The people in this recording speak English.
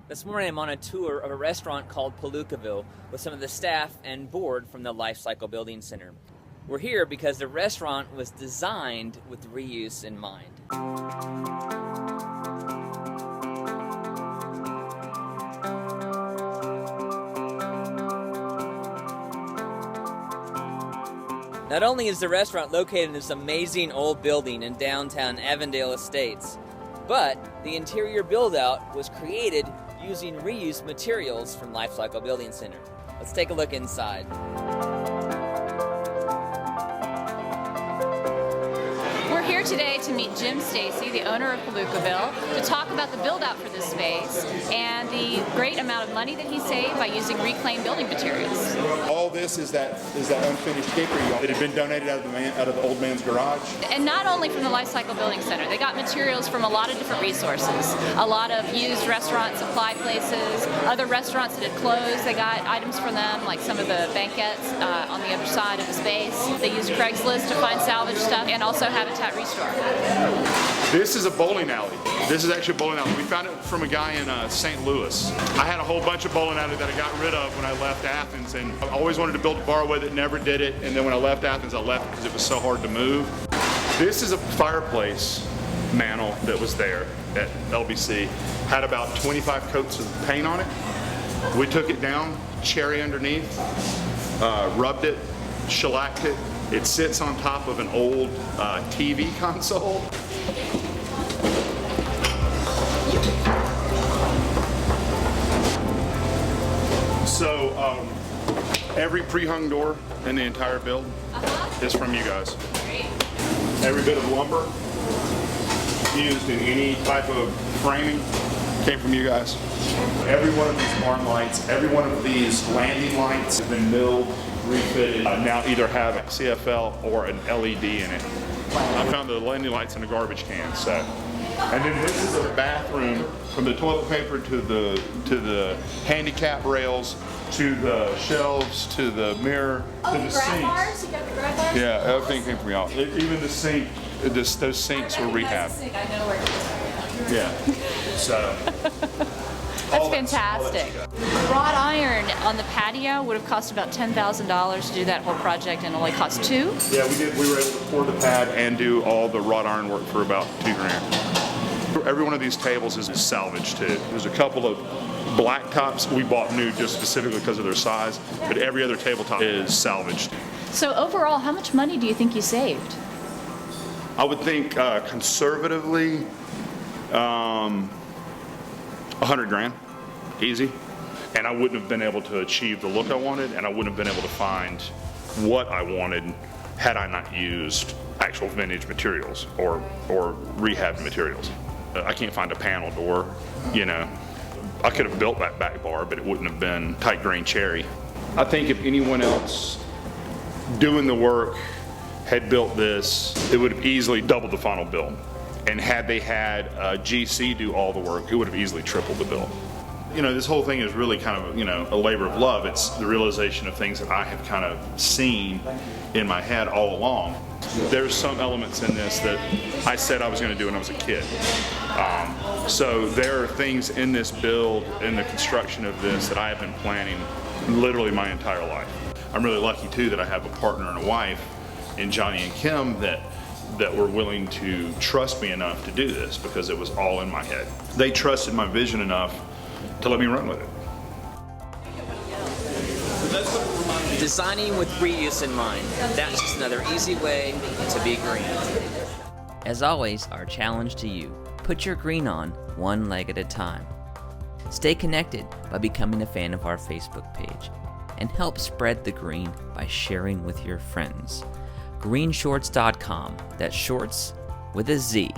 This morning I'm on a tour of a restaurant called Pallookaville with some of the staff and board from the Life Cycle Building Center. We're here because the restaurant was designed with reuse in mind. Not only is the restaurant located in this amazing old building in downtown Avondale Estates, but the interior build-out was created using reused materials from Life Cycle Building Center. Let's take a look inside. We're here today to meet Jim Stacy, the owner of Pallookaville, to talk about the build-out for this space and the great amount of money that he saved by using reclaimed building materials. All this is that unfinished hickory that had been donated out of the old man's garage. And not only from the Life Cycle Building Center, they got materials from a lot of different resources. A lot of used restaurant supply places, other restaurants that had closed, they got items from them, like some of the banquettes on the other side of the space. They used Craigslist to find salvage stuff, and also Habitat Restore. This is a bowling alley. This is actually a bowling alley. We found it from a guy in St. Louis. I had a whole bunch of bowling alleys that I got rid of when I left Athens, and I always wanted to build a barway that never did it, and then when I left Athens, I left because it was so hard to move. This is a fireplace mantle that was there at LBC. Had about 25 coats of paint on it. We took it down, cherry underneath, rubbed it, shellacked it. It sits on top of an old TV console. So every pre-hung door in the entire build is from you guys. Great. Every bit of lumber used in any type of framing came from you guys. Every one of these barn lights, every one of these landing lights have been milled, refitted. Now either have a CFL or an LED in it. I found the landing lights in a garbage can, so. And then this is a bathroom, from the toilet paper to the handicap rails, to the shelves, to the mirror, to the sinks. Bars? You got the grab bars? Yeah, everything came from y'all. Even the sink, those sinks were rehabbed. I know where it is. Yeah, so. That's fantastic. Wrought iron on the patio would have cost about $10,000 to do that whole project, and only cost $2,000? Yeah, we did. We were able to pour the pad and do all the wrought iron work for about $2,000. Every one of these tables is salvaged too. There's a couple of black tops we bought new just specifically because of their size, but every other tabletop is salvaged. So overall, how much money do you think you saved? I would think conservatively, 100 grand, easy. And I wouldn't have been able to achieve the look I wanted, and I wouldn't have been able to find what I wanted had I not used actual vintage materials or rehabbed materials. I can't find a panel door, you know. I could have built that back bar, but it wouldn't have been tight grain cherry. I think if anyone else doing the work had built this, it would have easily doubled the final build. And had they had GC do all the work, it would have easily tripled the bill. You know, this whole thing is really kind of, you know, a labor of love. It's the realization of things that I have kind of seen in my head all along. There's some elements in this that I said I was going to do when I was a kid. So there are things in this build, in the construction of this, that I have been planning literally my entire life. I'm really lucky too that I have a partner and a wife in Johnny and Kim that were willing to trust me enough to do this, because it was all in my head. They trusted my vision enough to let me run with it. Designing with reuse in mind. That's just another easy way to be green. As always, our challenge to you: put your green on one leg at a time. Stay connected by becoming a fan of our Facebook page, and help spread the green by sharing with your friends. GreenShortz.com. That's shorts with a Z.